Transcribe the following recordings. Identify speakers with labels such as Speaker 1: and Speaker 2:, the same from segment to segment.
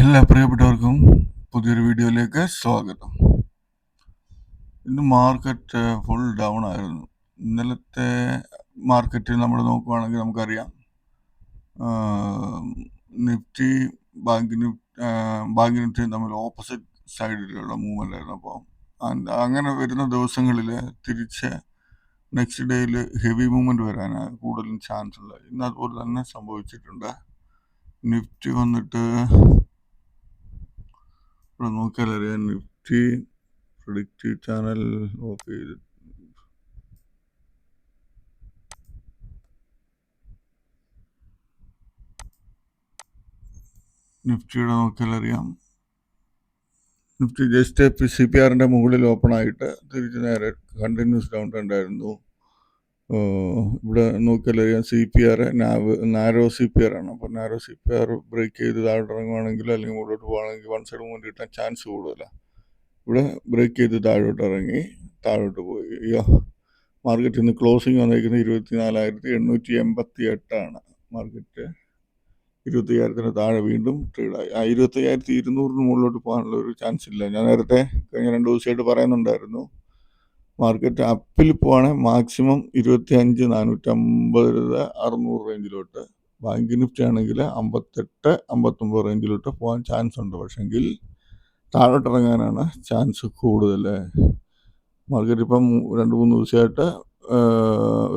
Speaker 1: എല്ലാ പ്രിയപ്പെട്ടവർക്കും പുതിയൊരു വീഡിയോയിലേക്ക് സ്വാഗതം. ഇന്ന് മാർക്കറ്റ് ഫുൾ ഡൗൺ ആയിരുന്നു. ഇന്നലത്തെ മാർക്കറ്റിൽ നമ്മൾ നോക്കുകയാണെങ്കിൽ നമുക്കറിയാം നിഫ്റ്റി ബാങ്ക് നിഫ്റ്റിയും തമ്മിൽ ഓപ്പോസിറ്റ് സൈഡിലുള്ള മൂവ്മെൻ്റ് ആയിരുന്നു. അപ്പോൾ അങ്ങനെ വരുന്ന ദിവസങ്ങളിൽ തിരിച്ച് നെക്സ്റ്റ് ഡേയിൽ ഹെവി മൂവ്മെൻറ്റ് വരാനാണ് കൂടുതലും ചാൻസ് ഉള്ളത്. ഇന്ന് അതുപോലെ തന്നെ സംഭവിച്ചിട്ടുണ്ട്. നിഫ്റ്റി വന്നിട്ട് ഇവിടെ നോക്കിയാൽ അറിയാം, നിഫ്റ്റി പ്രിഡിക്റ്റീവ് ചാനൽ ഓഫ് ചെയ്ത് നിഫ്റ്റിയുടെ നോക്കിയാൽ അറിയാം, നിഫ്റ്റി ജസ്റ്റ് CPR-ൻ്റെ മുകളിൽ ഓപ്പൺ ആയിട്ട് തിരിച്ച് നേരെ കണ്ടിന്യൂസ് ഡൗൺ ട്രെൻഡ് ആയിരുന്നു. ഇവിടെ നോക്കിയാൽ അറിയാം, CPR നാരോ CPR ആണ്. അപ്പോൾ നാരോ CPR ബ്രേക്ക് ചെയ്ത് താഴോട്ട് ഇറങ്ങുവാണെങ്കിൽ അല്ലെങ്കിൽ മുകളിലോട്ട് പോകുകയാണെങ്കിൽ വൺ സൈഡ് മൂവ്മെൻറ്റ് കിട്ടാൻ ചാൻസ് കൂടുതലാണ്. ഇവിടെ ബ്രേക്ക് ചെയ്ത് താഴോട്ട് പോയി. മാർക്കറ്റ് ഇന്ന് ക്ലോസിങ് വന്നിരിക്കുന്നത് 24,888 മാർക്കറ്റ് 25,000 താഴെ വീണ്ടും ട്രേഡായി. 25,200 മുകളിലോട്ട് പോകാനുള്ള ഒരു ചാൻസ് ഇല്ല. ഞാൻ നേരത്തെ കഴിഞ്ഞ 2 ദിവസമായിട്ട് പറയുന്നുണ്ടായിരുന്നു, മാർക്കറ്റ് അപ്പിൽ പോവാണെങ്കിൽ മാക്സിമം 25,450-600 റേഞ്ചിലോട്ട്, ബാങ്ക് നിഫ്റ്റി ആണെങ്കിൽ 58-59 റേഞ്ചിലോട്ട് പോകാൻ ചാൻസ് ഉണ്ട്. പക്ഷെങ്കിൽ താഴോട്ടിറങ്ങാനാണ് ചാൻസ് കൂടുതൽ. മാർക്കറ്റ് ഇപ്പം 2-3 ദിവസമായിട്ട്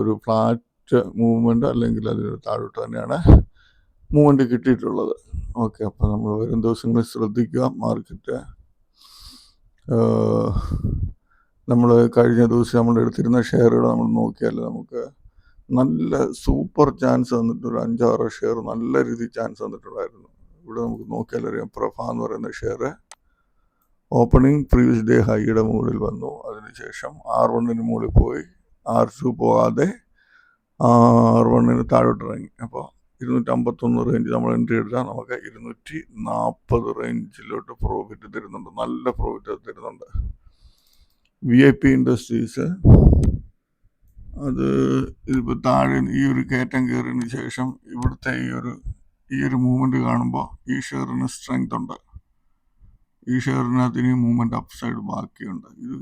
Speaker 1: ഒരു ഫ്ലാറ്റ് മൂവ്മെൻറ്റ് അല്ലെങ്കിൽ അതിൽ താഴോട്ട് തന്നെയാണ് മൂവ്മെൻറ്റ് കിട്ടിയിട്ടുള്ളത്. ഓക്കെ, അപ്പോൾ നമ്മൾ വരും ദിവസങ്ങളിൽ ശ്രദ്ധിക്കുക. മാർക്കറ്റ് നമ്മൾ കഴിഞ്ഞ ദിവസം നമ്മൾ എടുത്തിരുന്ന ഷെയറുകൾ നമ്മൾ നോക്കിയാൽ നമുക്ക് നല്ല സൂപ്പർ ചാൻസ് തന്നിട്ട് ഒരു 5-6 ഷെയർ നല്ല രീതിയിൽ ചാൻസ് തന്നിട്ടുണ്ടായിരുന്നു. ഇവിടെ നമുക്ക് നോക്കിയാൽ അറിയാം, പ്രഭ എന്ന് പറയുന്ന ഷെയർ ഓപ്പണിംഗ് പ്രീവിയസ് ഡേ ഹൈയുടെ മുകളിൽ വന്നു. അതിനുശേഷം R1-ന് മുകളിൽ പോയി, R2 പോകാതെ R1-ന് താഴോട്ടിറങ്ങി. അപ്പോൾ 251 റേഞ്ച് നമ്മൾ എൻട്രി എടുത്താൽ നമുക്ക് 240 റേഞ്ചിലോട്ട് പ്രോഫിറ്റ് തരുന്നുണ്ട്, നല്ല പ്രോഫിറ്റ് തരുന്നുണ്ട്. VIP ഇൻഡസ്ട്രീസ് അത് ഇതിപ്പോൾ താഴെ ഈ ഒരു കയറ്റം കയറിയതിന് ശേഷം ഇവിടുത്തെ ഈ ഒരു മൂവ്മെൻറ്റ് കാണുമ്പോൾ ഈ ഷെയറിന് സ്ട്രെങ്ത് ഉണ്ട്. ഈ ഷെയറിനകത്ത് ഇനി മൂവ്മെൻറ്റ് അപ്പ് സൈഡ് ബാക്കിയുണ്ട്. ഇത്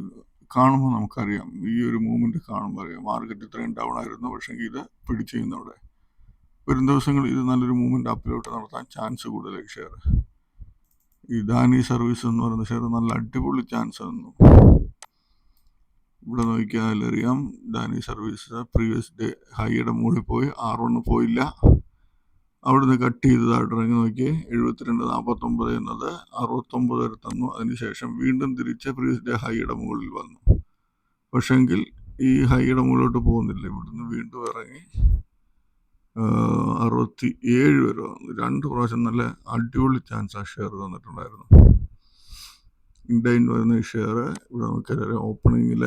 Speaker 1: കാണുമ്പോൾ നമുക്കറിയാം, ഈ ഒരു മൂവ്മെൻറ്റ് കാണുമ്പോൾ അറിയാം മാർക്കറ്റ് ഇത്രയും ഡൗൺ ആയിരുന്നു, പക്ഷേ ഇത് പിടിച്ച് ചെയ്യുന്നവിടെ വരും ദിവസങ്ങളിൽ ഇത് നല്ലൊരു മൂവ്മെൻറ്റ് അപ്പിലോട്ട് നടത്താൻ ചാൻസ് കൂടുതൽ. ഈ ഷെയർ ഈ ദാനി സർവീസ് എന്ന് പറയുന്ന ഷെയർ നല്ല അടിപൊളി ചാൻസ് തന്നു. ഇവിടെ നോക്കിയാൽ അറിയാം, ദാനി സർവീസ് പ്രീവിയസ് ഡേ ഹൈയുടെ മുകളിൽ പോയി, R1 പോയില്ല, അവിടുന്ന് കട്ട് ചെയ്ത് താഴോട്ടിറങ്ങി നോക്കി 72.49 എന്നത് 69 വരെ തന്നു. അതിനുശേഷം വീണ്ടും തിരിച്ച് പ്രീവിയസ് ഡേ ഹൈയുടെ മുകളിൽ വന്നു. പക്ഷെങ്കിൽ ഈ ഹൈയുടെ മുകളിലോട്ട് പോകുന്നില്ല, ഇവിടുന്ന് വീണ്ടും ഇറങ്ങി 67 വരെ വന്നു. 2 പ്രാവശ്യം നല്ല അടിപൊളി ചാൻസ് ആ ഷെയർ തന്നിട്ടുണ്ടായിരുന്നു. ഇൻഡൈൻ വരുന്ന ഈ ഷെയർ ഇവിടെ നമുക്കറിയാം, ഓപ്പണിങ്ങിൽ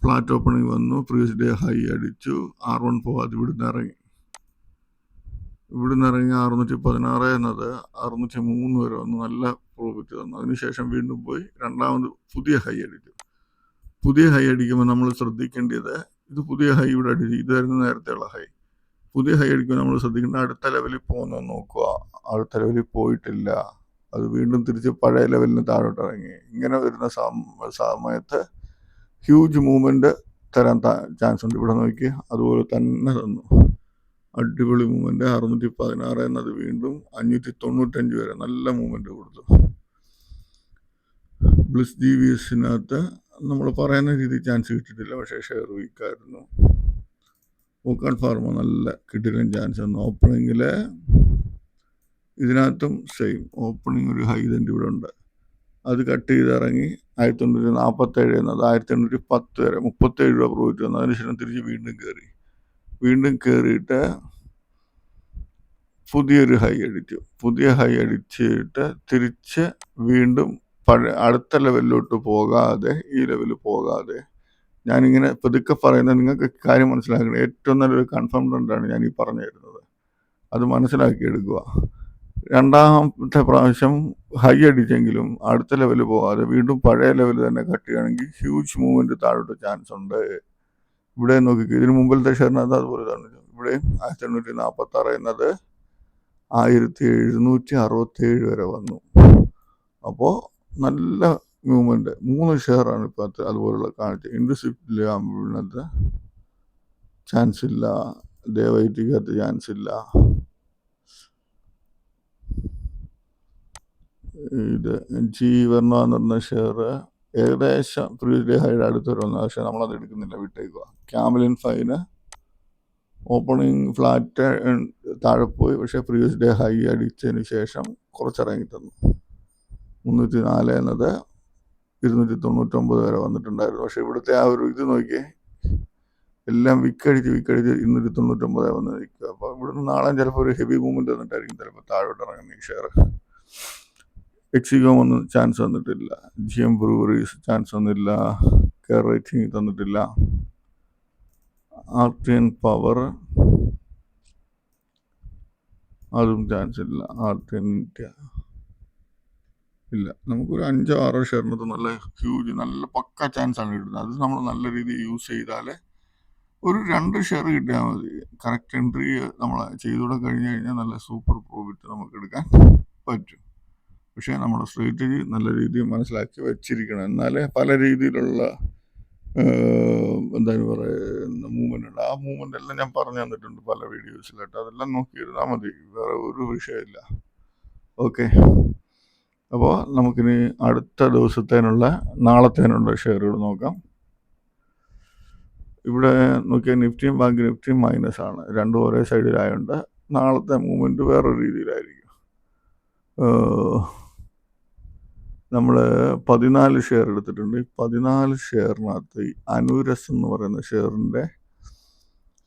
Speaker 1: ഫ്ലാറ്റ് ഓപ്പണിങ് വന്നു, പ്രീവിയസ് ഡേ ഹൈ അടിച്ചു, R1 പോകാതെ ഇവിടുന്ന് ഇറങ്ങി 616 എന്നത് 603 വരെ വന്നു, നല്ല പ്രോഫിറ്റ് തന്നു. അതിനുശേഷം വീണ്ടും പോയി രണ്ടാമത് പുതിയ ഹൈ അടിച്ചു. പുതിയ ഹൈ അടിക്കുമ്പോൾ നമ്മൾ ശ്രദ്ധിക്കേണ്ടത്, ഇത് പുതിയ ഹൈ ഇവിടെ അടിച്ചു, ഇതായിരുന്നു നേരത്തെയുള്ള ഹൈ. പുതിയ ഹൈ അടിക്കുമ്പോൾ നമ്മൾ ശ്രദ്ധിക്കേണ്ട അടുത്ത ലെവലിൽ പോകുന്നത് നോക്കുക. അടുത്ത ലെവലിൽ പോയിട്ടില്ല, അത് വീണ്ടും തിരിച്ച് പഴയ ലെവലിന് താഴോട്ട് ഇറങ്ങി. ഇങ്ങനെ വരുന്ന സമയത്ത് ഹ്യൂജ് മൂവ്മെൻറ്റ് തരാൻ ചാൻസ് ഉണ്ട്. ഇവിടെ നോക്കി അതുപോലെ തന്നെ തന്നു, അടിപൊളി മൂവ്മെൻറ്റ്. 616 എന്നത് വീണ്ടും 595 വരെ നല്ല മൂവ്മെൻറ്റ് കൊടുത്തു. ബ്ലിസ് GVSനകത്ത് നമ്മൾ പറയുന്ന രീതിയിൽ ചാൻസ് കിട്ടിയിട്ടില്ല, പക്ഷേ ഷെയർ വീക്കായിരുന്നു. വോക്കാൻ ഫാർമ നല്ല കിട്ടിയില്ല ചാൻസ് തന്നു. ഓപ്പണിങ്ങിൽ ഇതിനകത്തും സെയിം, ഓപ്പണിങ് ഒരു ഹൈ തന്നെ ഇവിടെ ഉണ്ട്, അത് കട്ട് ചെയ്ത് ഇറങ്ങി 1947 എന്നത് 1810 വരെ 37 രൂപ പ്രോഫിറ്റ് വന്നു. അതിനുശേഷം തിരിച്ച് വീണ്ടും കയറിയിട്ട് പുതിയൊരു ഹൈ അടിച്ചു. പുതിയ ഹൈ അടിച്ചിട്ട് തിരിച്ച് വീണ്ടും അടുത്ത ലെവലിലോട്ട് പോകാതെ, ഈ ലെവലിൽ പോകാതെ, ഞാനിങ്ങനെ പതുക്കെ പറയുന്നത് നിങ്ങൾക്ക് കാര്യം മനസ്സിലാക്കണം. ഏറ്റവും നല്ലൊരു കൺഫേം ട്രെൻഡാണ് ഞാൻ ഈ പറഞ്ഞു തരുന്നത്, അത് മനസ്സിലാക്കിയെടുക്കുക. രണ്ടാമത്തെ പ്രാവശ്യം ഹൈ അടിച്ചെങ്കിലും അടുത്ത ലെവൽ പോകാതെ വീണ്ടും പഴയ ലെവൽ തന്നെ കട്ട് ചെയ്യുകയാണെങ്കിൽ ഹ്യൂജ് മൂവ്മെൻറ്റ് താഴോട്ട് ചാൻസ് ഉണ്ട്. ഇവിടെ നോക്കിക്കുക, ഇതിന് മുമ്പിലത്തെ ഷെയറിനകത്ത് അതുപോലെ തന്നെ ഇവിടെയും 1846 എന്നത് 1767 വരെ വന്നു. അപ്പോൾ നല്ല മൂവ്മെൻറ്റ്. 3 ഷെയറാണ് ഇപ്പോൾ അതുപോലുള്ള കാണിച്ചത്. ഇൻഡസ്ഇപ്റ്റിൽ ആകുമ്പോഴത്തെ ചാൻസ് ഇല്ല, ദേവൈറ്റിക്കകത്ത് ചാൻസ് ഇല്ല. ഇത് ജീവർണ എന്ന് പറഞ്ഞ ഷെയർ ഏകദേശം പ്രീവിയസ് ഡേ ഹൈഡ് അടുത്ത് വരുന്നു, പക്ഷേ നമ്മളത് എടുക്കുന്നില്ല, വിട്ടേക്കുക. ക്യാമലിൻ ഫൈന് ഓപ്പണിങ് ഫ്ലാറ്റ് താഴെ പോയി, പക്ഷേ പ്രീവിയസ് ഡേ ഹൈ അടിച്ചതിന് ശേഷം കുറച്ചിറങ്ങി തന്നു. 304 എന്നത് 299 വരെ വന്നിട്ടുണ്ടായിരുന്നു. പക്ഷേ ഇവിടുത്തെ ആ ഒരു ഇത് നോക്കിയേ, എല്ലാം വിക്കടിച്ച് 299 വന്ന് നിൽക്കുക. അപ്പോൾ ഇവിടുന്ന് നാളെ ചിലപ്പോൾ ഒരു ഹെവി മൂവ്മെൻറ്റ് വന്നിട്ടായിരിക്കും ചിലപ്പോൾ താഴോട്ട് ഇറങ്ങുന്ന ഈ ഷെയർ. എക്സികോം ഒന്നും ചാൻസ് വന്നിട്ടില്ല, GM ബ്രൂവറീസ് ചാൻസ് വന്നില്ല, കെയർ റേറ്റിംഗ് തന്നിട്ടില്ല, ആർട്ടിയൻ പവർ അതും ചാൻസ് ഇല്ല, ആർട്ടിയൻ ഇന്ത്യ ഇല്ല. നമുക്കൊരു 5-6 ഷെയറിനകത്ത് നല്ല ഹ്യൂജ് നല്ല പക്ക ചാൻസ് ആണ് കിട്ടുന്നത്. അത് നമ്മൾ നല്ല രീതിയിൽ യൂസ് ചെയ്താൽ ഒരു 2 ഷെയർ കിട്ടിയാൽ മതി. കറക്റ്റ് എൻട്രി നമ്മൾ ചെയ്തുകൂടെ കഴിഞ്ഞ് കഴിഞ്ഞാൽ നല്ല സൂപ്പർ പ്രോഫിറ്റ് നമുക്ക് എടുക്കാൻ പറ്റും. പക്ഷേ നമ്മുടെ സ്ട്രാറ്റജി നല്ല രീതിയിൽ മനസ്സിലാക്കി വെച്ചിരിക്കണം. എന്നാലേ പല രീതിയിലുള്ള എന്താണ് പറയുന്ന മൂവ്മെൻ്റ് ഉണ്ട്. ആ മൂവ്മെൻ്റ് എല്ലാം ഞാൻ പറഞ്ഞു തന്നിട്ടുണ്ട് പല വീഡിയോസിലായിട്ട്. അതെല്ലാം നോക്കിയിരുന്നാൽ മതി, വേറെ ഒരു വിഷയമില്ല. ഓക്കെ, അപ്പോൾ നമുക്കിനി അടുത്ത ദിവസത്തേനുള്ള നാളത്തേനുള്ള ഷെയറുകൾ നോക്കാം. ഇവിടെ നോക്കിയാൽ നിഫ്റ്റിയും ബാങ്ക് നിഫ്റ്റിയും മൈനസ് ആണ്, രണ്ടും ഒരേ സൈഡിലായതുകൊണ്ട് നാളത്തെ മൂവ്മെൻറ്റ് വേറെ രീതിയിലായിരിക്കും. നമ്മൾ 14 ഷെയർ എടുത്തിട്ടുണ്ട്. 14 ഷെയറിനകത്ത് ഈ അനൂരസ് എന്ന് പറയുന്ന ഷെയറിൻ്റെ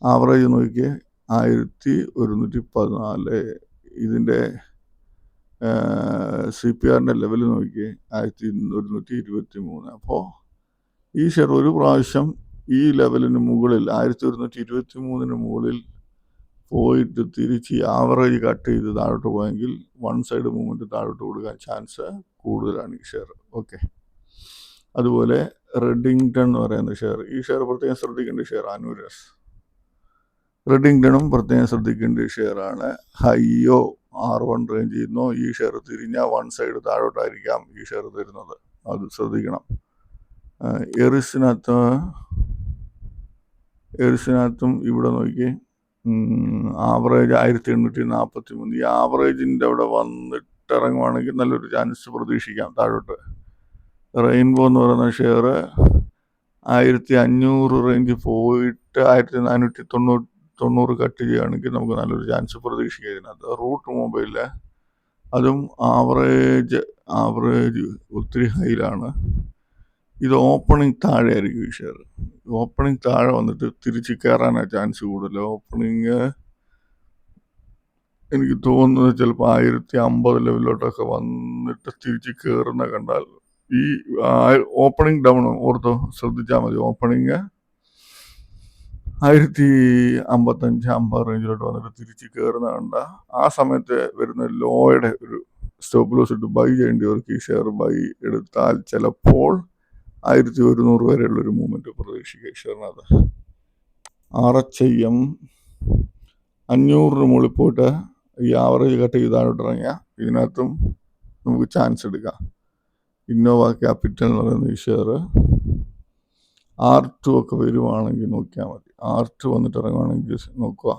Speaker 1: ആവറേജ് നോക്കി 1114. ഇതിൻ്റെ CPRൻ്റെ ലെവൽ നോക്കി 1123. അപ്പോൾ ഈ ഷെയർ ഒരു പ്രാവശ്യം ഈ ലെവലിന് മുകളിൽ 1123 മുകളിൽ പോയിട്ട് തിരിച്ച് ആവറേജ് കട്ട് ചെയ്ത് താഴോട്ട് പോയെങ്കിൽ വൺ സൈഡ് മൂവ്മെൻറ്റ് താഴോട്ട് കൊടുക്കാൻ ചാൻസ് കൂടുതലാണ് ഈ ഷെയർ. ഓക്കെ, അതുപോലെ റെഡിങ്ടൺ എന്ന് പറയുന്ന ഷെയർ, ഈ ഷെയർ പ്രത്യേകം ശ്രദ്ധിക്കേണ്ട ഷെയർ. അനൂരസ് റെഡിങ്ടണും പ്രത്യേകം ശ്രദ്ധിക്കേണ്ട ഷെയറാണ്. ഹൈയോ R1 റേഞ്ച് ചെയ്യുന്നോ ഈ ഷെയർ തിരിഞ്ഞാൽ വൺ സൈഡ് താഴോട്ടായിരിക്കാം ഈ ഷെയർ തരുന്നത്, അത് ശ്രദ്ധിക്കണം. എറിസിനകത്തും ഇവിടെ നോക്കി ആവറേജ് 1843. ഈ ആവറേജിൻ്റെ അവിടെ വന്നിട്ട് ഇറങ്ങുവാണെങ്കിൽ നല്ലൊരു ചാൻസ് പ്രതീക്ഷിക്കാം താഴോട്ട്. റെയിൻബോ എന്ന് പറയുന്ന ഷെയർ 1500 റേഞ്ച് പോയിട്ട് 1490 കട്ട് ചെയ്യുകയാണെങ്കിൽ നമുക്ക് നല്ലൊരു ചാൻസ് പ്രതീക്ഷിക്കാം ഇതിനകത്ത്. റൂട്ട് മൊബൈലിൽ അതും ആവറേജ് ഒത്തിരി ഹൈയിലാണ്. ഇത് ഓപ്പണിംഗ് താഴെ ആയിരിക്കും ഈ ഷെയർ. ഓപ്പണിംഗ് താഴെ വന്നിട്ട് തിരിച്ച് കയറാനാണ് ചാൻസ് കൂടുതൽ. ഓപ്പണിങ് എനിക്ക് തോന്നുന്നത് ചിലപ്പോൾ 1050 ലെവലിലോട്ടൊക്കെ വന്നിട്ട് തിരിച്ച് കയറുന്ന കണ്ടാൽ ഈ ഓപ്പണിംഗ് ഡൗൺ ഓർത്തോ, ശ്രദ്ധിച്ചാൽ മതി. ഓപ്പണിങ് 1055-50 റേഞ്ചിലോട്ട് വന്നിട്ട് തിരിച്ച് കയറുന്ന കണ്ട ആ സമയത്ത് വരുന്ന ലോയുടെ ഒരു സ്റ്റോപ്പ് ലോസ് ഇട്ട് ബൈ ചെയ്യേണ്ടവർക്ക് ഈ ഷെയർ ബൈ എടുത്താൽ ചിലപ്പോൾ 1100 വരെയുള്ളൊരു മൂവ്മെൻറ്റ് പ്രതീക്ഷിക്കുക ഷെയറിനകത്ത്. RHIM 500 മുകളിൽ പോയിട്ട് ഈ ആവറേജ് കട്ട് ചെയ്താലോട്ട് ഇറങ്ങിയാൽ ഇതിനകത്തും നമുക്ക് ചാൻസ് എടുക്കാം. ഇന്നോവ ക്യാപിറ്റൽ എന്ന് പറയുന്ന ഈ ഷെയർ R2 ഒക്കെ വരുവാണെങ്കിൽ നോക്കിയാൽ മതി. R2 വന്നിട്ട് ഇറങ്ങുവാണെങ്കിൽ നോക്കുക.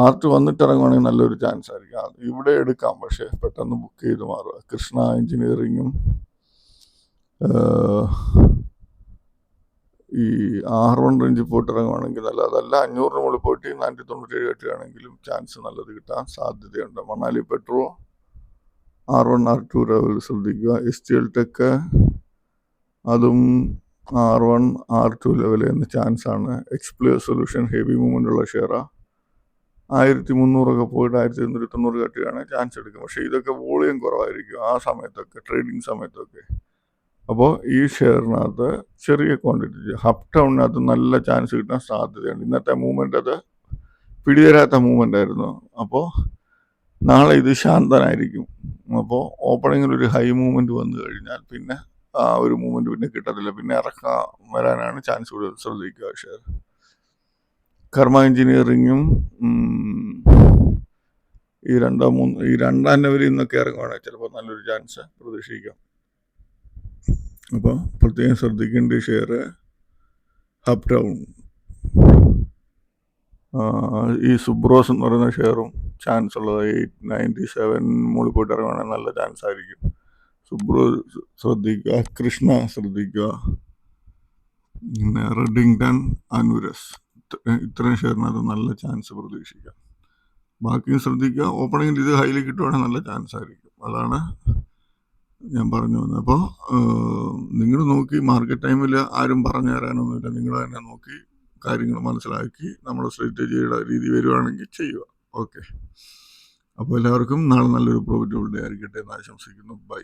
Speaker 1: R2 വന്നിട്ട് ഇറങ്ങുവാണെങ്കിൽ നല്ലൊരു ചാൻസ് ആയിരിക്കും. ഇവിടെ എടുക്കാം, പക്ഷേ പെട്ടെന്ന് ബുക്ക് ചെയ്ത് മാറുക. കൃഷ്ണ എഞ്ചിനീയറിങ്ങും ഈ R1 റേഞ്ച് പോയിട്ട് ഇറങ്ങുവാണെങ്കിൽ നല്ലത്. അതല്ല 500 മുകളിൽ പോയിട്ട് 497 കെട്ടുകയാണെങ്കിലും ചാൻസ് നല്ലത് കിട്ടാൻ സാധ്യതയുണ്ട്. മണാലി പെട്രോ R1 R2 ലെവൽ ശ്രദ്ധിക്കുക. STL ടെക് അതും R1 R2 ലെവൽ എന്ന ചാൻസാണ്. എക്സ്പ്ലിയർ സൊല്യൂഷൻ ഹെവി മൂവ്മെൻ്റ് ഉള്ള ഷെയറാണ്. 1300 പോയിട്ട് 1190 കെട്ടുകയാണ് ചാൻസ് എടുക്കും. പക്ഷേ ഇതൊക്കെ വോളിയം കുറവായിരിക്കും ആ സമയത്തൊക്കെ, ട്രേഡിങ് സമയത്തൊക്കെ. അപ്പോൾ ഈ ഷെയറിനകത്ത് ചെറിയ ക്വാണ്ടിറ്റി അപ് ടൗണിനകത്ത് നല്ല ചാൻസ് കിട്ടാൻ സാധ്യതയുണ്ട്. ഇന്നത്തെ മൂവ്മെൻ്റ് അത് പിടിതരാത്ത മൂവ്മെൻ്റ് ആയിരുന്നു. അപ്പോൾ നാളെ ഇത് ശാന്തനായിരിക്കും. അപ്പോൾ ഓപ്പണിങ്ങിൽ ഒരു ഹൈ മൂവ്മെൻറ്റ് വന്നു കഴിഞ്ഞാൽ പിന്നെ ആ ഒരു മൂവ്മെൻറ്റ് പിന്നെ കിട്ടത്തില്ല, പിന്നെ ഇറക്കാൻ വരാനാണ് ചാൻസ് കൂടുതൽ. ശ്രദ്ധിക്കുക ഷെയർ. കർമ്മ എഞ്ചിനീയറിങ്ങും ഈ രണ്ടാം ലെവലിൽ നിന്നൊക്കെ ഇറങ്ങുവാണെങ്കിൽ ചിലപ്പോൾ നല്ലൊരു ചാൻസ് പ്രതീക്ഷിക്കാം. അപ്പോൾ പ്രത്യേകം ശ്രദ്ധിക്കേണ്ട ഷെയർ അപ് ടൗൺ. ഈ സുബ്രോസ് എന്ന് പറയുന്ന ഷെയറും ചാൻസ് ഉള്ളത് 897 മുകളിൽ പോയിട്ട് ഇറങ്ങുവാണെങ്കിൽ നല്ല ചാൻസ് ആയിരിക്കും. സുബ്രോസ് ശ്രദ്ധിക്കുക, കൃഷ്ണ ശ്രദ്ധിക്കുക, പിന്നെ റെഡിങ്ടൺ, അൻവരസ്, ഇത്രയും ഷെയറിനകത്ത് നല്ല ചാൻസ് പ്രതീക്ഷിക്കാം. ബാക്കിയും ശ്രദ്ധിക്കുക. ഓപ്പണിങ്ങിൽ ഇത് ഹൈലി കിട്ടുവാണെങ്കിൽ നല്ല ചാൻസ് ആയിരിക്കും. അതാണ് ഞാൻ പറഞ്ഞു വന്നത്. അപ്പോൾ നിങ്ങൾ നോക്കി, മാർക്കറ്റ് ടൈമിൽ ആരും പറഞ്ഞു തരാനൊന്നുമില്ല, നിങ്ങൾ തന്നെ നോക്കി കാര്യങ്ങൾ മനസ്സിലാക്കി നമ്മുടെ സ്ട്രാറ്റജിയുടെ രീതി വരുവാണെങ്കിൽ ചെയ്യുക. ഓക്കെ, അപ്പോൾ എല്ലാവർക്കും നാളെ നല്ലൊരു പ്രോഫിറ്റബിൾ ഡേ ആയിരിക്കട്ടെ എന്ന് ആശംസിക്കുന്നു. ബൈ.